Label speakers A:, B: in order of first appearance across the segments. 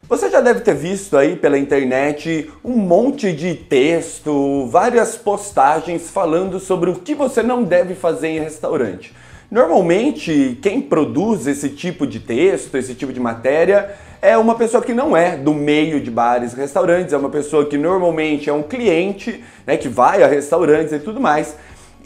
A: Você já deve ter visto aí pela internet um monte de texto, várias postagens falando sobre o que você não deve fazer em restaurante. Normalmente, quem produz esse tipo de texto, esse tipo de matéria, é uma pessoa que não é do meio de bares e restaurantes, é uma pessoa que normalmente é um cliente, né, que vai a restaurantes e tudo mais,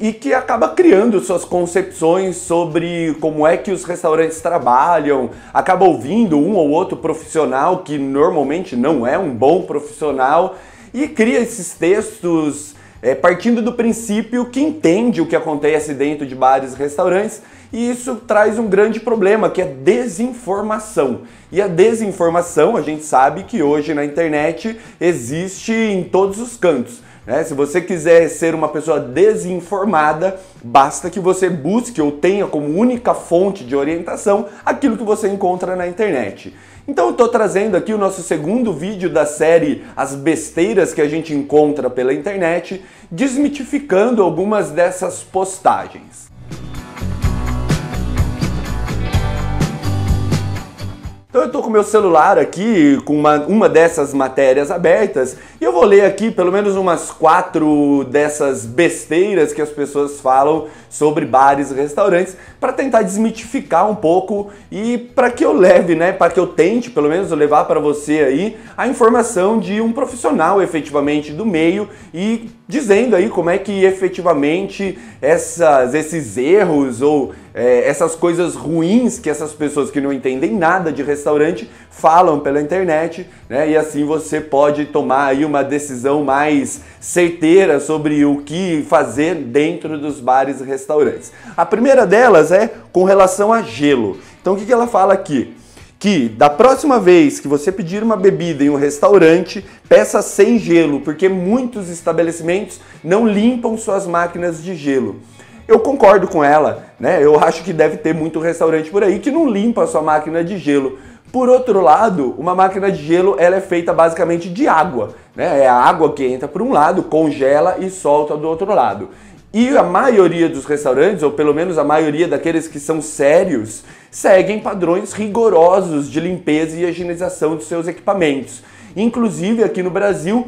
A: e que acaba criando suas concepções sobre como é que os restaurantes trabalham, acaba ouvindo um ou outro profissional que normalmente não é um bom profissional e cria esses textos partindo do princípio que entende o que acontece dentro de bares e restaurantes, e isso traz um grande problema, que é desinformação. E a desinformação, a gente sabe que hoje na internet existe em todos os cantos. Se você quiser ser uma pessoa desinformada, basta que você busque ou tenha como única fonte de orientação aquilo que você encontra na internet. Então eu estou trazendo aqui o nosso segundo vídeo da série As Besteiras que a gente encontra pela internet, desmitificando algumas dessas postagens. Então eu estou com o meu celular aqui, com uma dessas matérias abertas, e eu vou ler aqui pelo menos umas 4 dessas besteiras que as pessoas falam sobre bares e restaurantes, para tentar desmitificar um pouco e para que eu leve, para que eu tente pelo menos levar para você aí a informação de um profissional efetivamente do meio e dizendo aí como é que efetivamente esses erros ou essas coisas ruins que essas pessoas que não entendem nada de restaurante falam pela internet, e assim você pode tomar aí uma decisão mais certeira sobre o que fazer dentro dos bares e restaurantes. A primeira delas é com relação a gelo. Então o que ela fala aqui? Que da próxima vez que você pedir uma bebida em um restaurante, peça sem gelo, porque muitos estabelecimentos não limpam suas máquinas de gelo. Eu concordo com ela, eu acho que deve ter muito restaurante por aí que não limpa a sua máquina de gelo. Por outro lado, uma máquina de gelo ela é feita basicamente de água, É a água que entra por um lado, congela e solta do outro lado. E a maioria dos restaurantes, ou pelo menos a maioria daqueles que são sérios, seguem padrões rigorosos de limpeza e higienização dos seus equipamentos. Inclusive aqui no Brasil,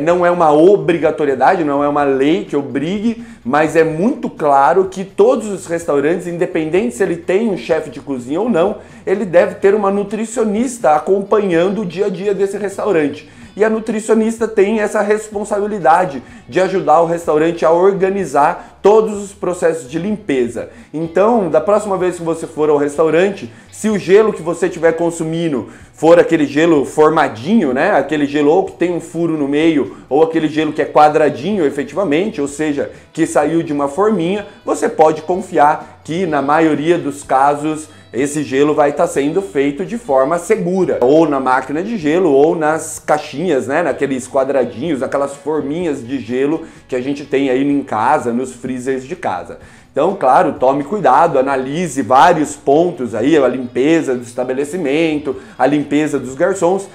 A: não é uma obrigatoriedade, não é uma lei que obrigue, mas é muito claro que todos os restaurantes, independente se ele tem um chefe de cozinha ou não, ele deve ter uma nutricionista acompanhando o dia a dia desse restaurante. E a nutricionista tem essa responsabilidade de ajudar o restaurante a organizar todos os processos de limpeza. Então, da próxima vez que você for ao restaurante, se o gelo que você estiver consumindo for aquele gelo formadinho, aquele gelo ou que tem um furo no meio, ou aquele gelo que é quadradinho efetivamente, ou seja, que saiu de uma forminha, você pode confiar que na maioria dos casos esse gelo vai estar sendo feito de forma segura, ou na máquina de gelo, ou nas caixinhas, naqueles quadradinhos, aquelas forminhas de gelo que a gente tem aí em casa, nos freezers de casa. Então, claro, tome cuidado, analise vários pontos aí, a limpeza do estabelecimento, a limpeza dos garçons,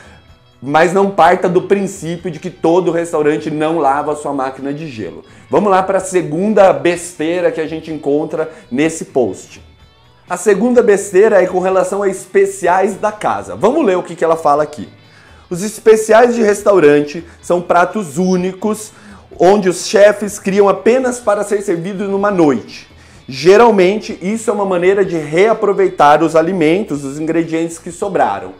A: mas não parta do princípio de que todo restaurante não lava a sua máquina de gelo. Vamos lá para a segunda besteira que a gente encontra nesse post. A segunda besteira é com relação a especiais da casa. Vamos ler o que ela fala aqui. Os especiais de restaurante são pratos únicos, onde os chefes criam apenas para ser servidos numa noite. Geralmente, isso é uma maneira de reaproveitar os alimentos, os ingredientes que sobraram.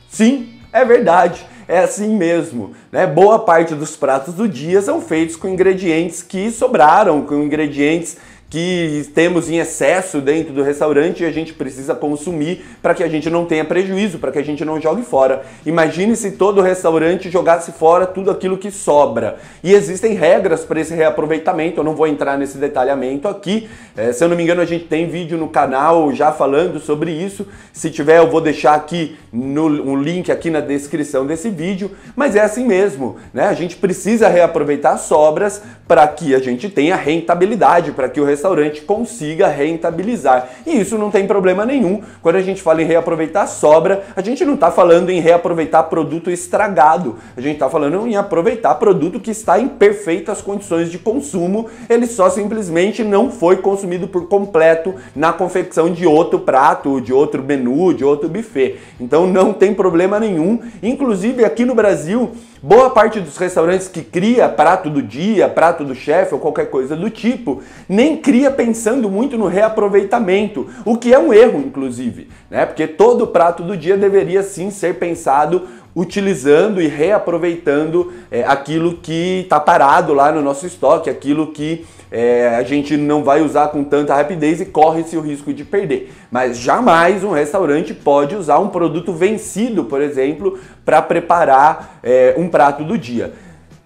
A: Sim, é verdade. É assim mesmo, Boa parte dos pratos do dia são feitos com ingredientes que sobraram, com ingredientes que temos em excesso dentro do restaurante e a gente precisa consumir para que a gente não tenha prejuízo, para que a gente não jogue fora. Imagine se todo restaurante jogasse fora tudo aquilo que sobra. E existem regras para esse reaproveitamento, eu não vou entrar nesse detalhamento aqui. Se eu não me engano, a gente tem vídeo no canal já falando sobre isso. Se tiver, eu vou deixar aqui um link aqui na descrição desse vídeo. Mas é assim mesmo, A gente precisa reaproveitar as sobras para que a gente tenha rentabilidade, para que o restaurante restaurante consiga rentabilizar. E isso não tem problema nenhum. Quando a gente fala em reaproveitar sobra, a gente não está falando em reaproveitar produto estragado. A gente está falando em aproveitar produto que está em perfeitas condições de consumo. Ele só simplesmente não foi consumido por completo na confecção de outro prato, de outro menu, de outro buffet. Então não tem problema nenhum. Inclusive aqui no Brasil, boa parte dos restaurantes que cria prato do dia, prato do chefe ou qualquer coisa do tipo, nem cria pensando muito no reaproveitamento, o que é um erro, inclusive, né? Porque todo prato do dia deveria sim ser pensado utilizando e reaproveitando aquilo que está parado lá no nosso estoque, aquilo que a gente não vai usar com tanta rapidez e corre-se o risco de perder. Mas jamais um restaurante pode usar um produto vencido, por exemplo, para preparar um prato do dia.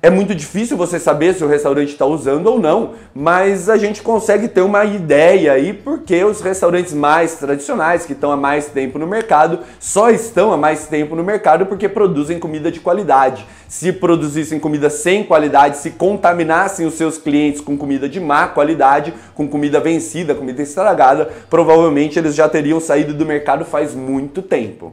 A: É muito difícil você saber se o restaurante está usando ou não, mas a gente consegue ter uma ideia aí porque os restaurantes mais tradicionais, que estão há mais tempo no mercado, só estão há mais tempo no mercado porque produzem comida de qualidade. Se produzissem comida sem qualidade, se contaminassem os seus clientes com comida de má qualidade, com comida vencida, comida estragada, provavelmente eles já teriam saído do mercado faz muito tempo.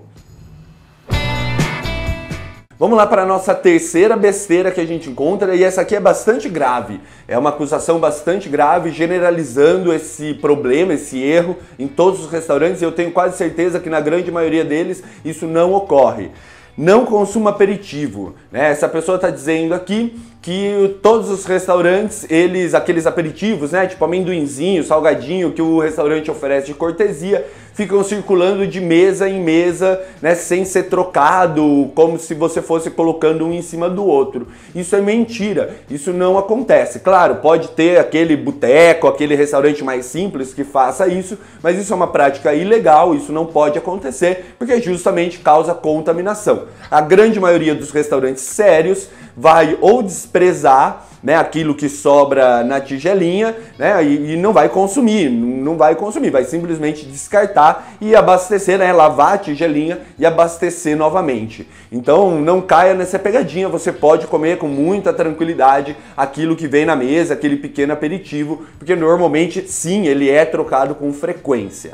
A: Vamos lá para a nossa terceira besteira que a gente encontra, e essa aqui é bastante grave. É uma acusação bastante grave, generalizando esse problema, esse erro em todos os restaurantes, e eu tenho quase certeza que na grande maioria deles isso não ocorre. Não consuma aperitivo, né? Essa pessoa está dizendo aqui que todos os restaurantes, aqueles aperitivos, né, tipo amendoinzinho, salgadinho que o restaurante oferece de cortesia, ficam circulando de mesa em mesa, né, sem ser trocado, como se você fosse colocando um em cima do outro. Isso é mentira, isso não acontece. Claro, pode ter aquele boteco, aquele restaurante mais simples que faça isso, mas isso é uma prática ilegal, isso não pode acontecer, porque justamente causa contaminação. A grande maioria dos restaurantes sérios vai ou desprezar, né, aquilo que sobra na tigelinha, né, e não vai consumir, vai simplesmente descartar e abastecer, né, lavar a tigelinha e abastecer novamente. Então não caia nessa pegadinha, você pode comer com muita tranquilidade aquilo que vem na mesa, aquele pequeno aperitivo, porque normalmente sim, ele é trocado com frequência.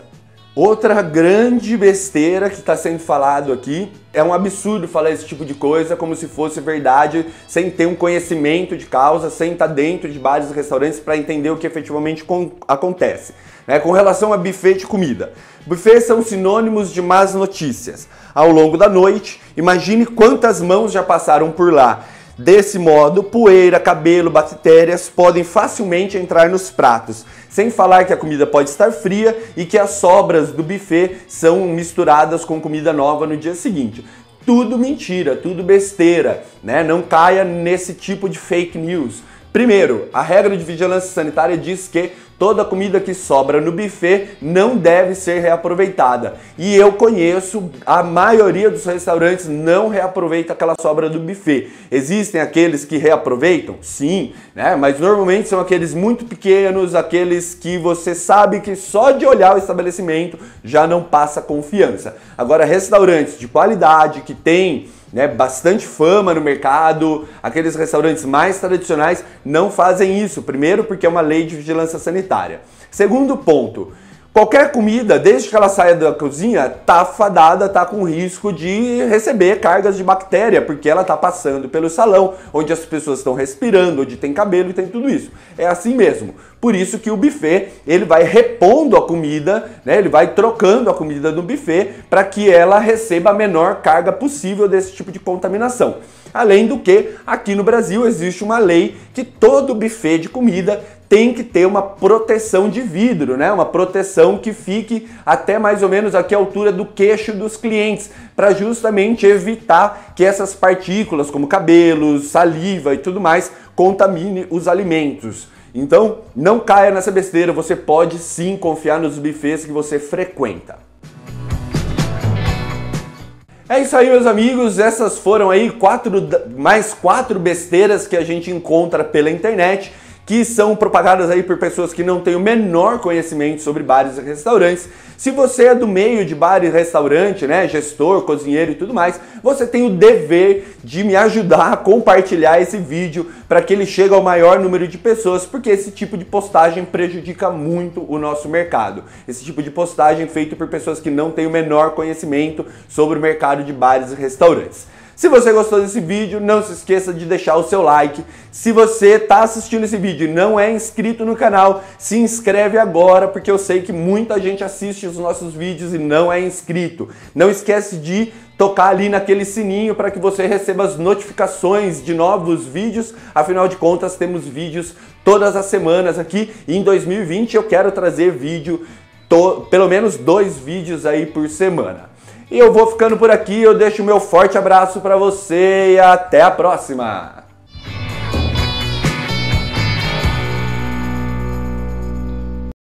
A: Outra grande besteira que está sendo falado aqui, é um absurdo falar esse tipo de coisa como se fosse verdade, sem ter um conhecimento de causa, sem estar dentro de bares e restaurantes para entender o que efetivamente acontece. Com relação a buffet de comida. Buffets são sinônimos de más notícias. Ao longo da noite, imagine quantas mãos já passaram por lá. Desse modo, poeira, cabelo, bactérias podem facilmente entrar nos pratos, sem falar que a comida pode estar fria e que as sobras do buffet são misturadas com comida nova no dia seguinte. Tudo mentira, tudo besteira, né? Não caia nesse tipo de fake news. Primeiro, a regra de vigilância sanitária diz que toda comida que sobra no buffet não deve ser reaproveitada. E eu conheço, a maioria dos restaurantes não reaproveita aquela sobra do buffet. Existem aqueles que reaproveitam? Sim, né? Mas normalmente são aqueles muito pequenos, aqueles que você sabe que só de olhar o estabelecimento já não passa confiança. Agora, restaurantes de qualidade, que tem bastante fama no mercado, aqueles restaurantes mais tradicionais não fazem isso. Primeiro, porque é uma lei de vigilância sanitária. Segundo ponto, qualquer comida, desde que ela saia da cozinha, tá fadada, tá com risco de receber cargas de bactéria, porque ela tá passando pelo salão, onde as pessoas estão respirando, onde tem cabelo e tem tudo isso. É assim mesmo. Por isso que o buffet, ele vai repondo a comida, né? Ele vai trocando a comida no buffet para que ela receba a menor carga possível desse tipo de contaminação. Além do que, aqui no Brasil existe uma lei que todo buffet de comida tem que ter uma proteção de vidro, né? Uma proteção que fique até mais ou menos aqui à altura do queixo dos clientes, para justamente evitar que essas partículas, como cabelos, saliva e tudo mais, contamine os alimentos. Então, não caia nessa besteira, você pode sim confiar nos buffets que você frequenta. É isso aí, meus amigos, essas foram aí mais quatro besteiras que a gente encontra pela internet, que são propagadas aí por pessoas que não têm o menor conhecimento sobre bares e restaurantes. Se você é do meio de bar e restaurante, né, gestor, cozinheiro e tudo mais, você tem o dever de me ajudar a compartilhar esse vídeo para que ele chegue ao maior número de pessoas, porque esse tipo de postagem prejudica muito o nosso mercado. Esse tipo de postagem feito por pessoas que não têm o menor conhecimento sobre o mercado de bares e restaurantes. Se você gostou desse vídeo, não se esqueça de deixar o seu like. Se você está assistindo esse vídeo e não é inscrito no canal, se inscreve agora, porque eu sei que muita gente assiste os nossos vídeos e não é inscrito. Não esquece de tocar ali naquele sininho para que você receba as notificações de novos vídeos. Afinal de contas, temos vídeos todas as semanas aqui. E em 2020 eu quero trazer vídeo, pelo menos 2 vídeos aí por semana. E eu vou ficando por aqui, eu deixo o meu forte abraço para você e até a próxima!